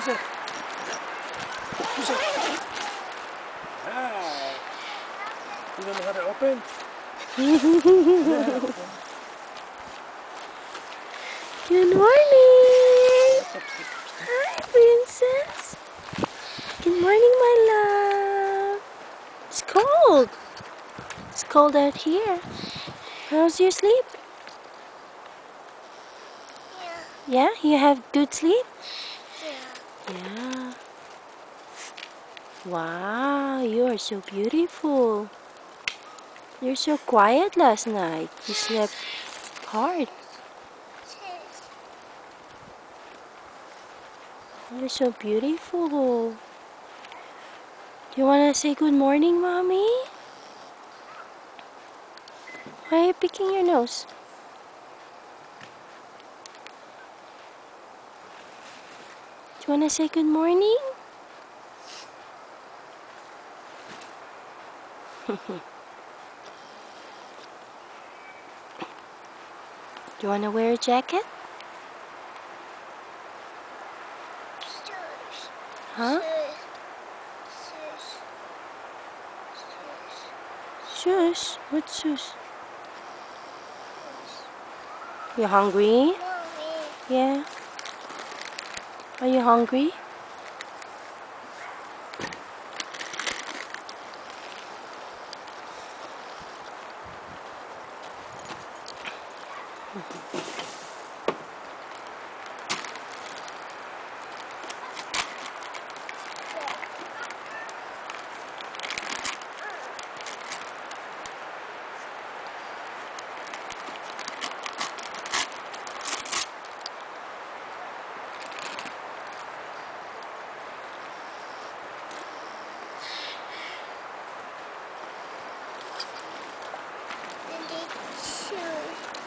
Push it. Push it. Ah. You don't know how to open? Good morning! Hi, princess! Good morning, my love! It's cold! It's cold out here. How's your sleep? Yeah, you have good sleep? Yeah. Wow, you are so beautiful. You're so quiet last night. You slept hard. You're so beautiful. Do you want to say good morning, Mommy? Why are you picking your nose? Do you want to say good morning? Do you want to wear a jacket? Huh? Shoes? What shoes? You hungry? Yeah. Are you hungry?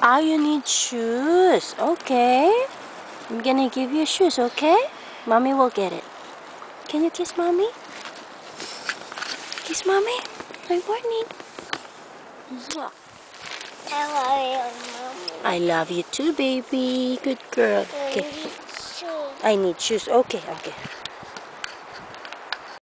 Ah, you need shoes. Okay. I'm gonna give you shoes, okay? Mommy will get it. Can you kiss Mommy? Kiss Mommy. Good morning. I love you, Mommy. I love you too, baby. Good girl. Okay. I need shoes. Okay, okay.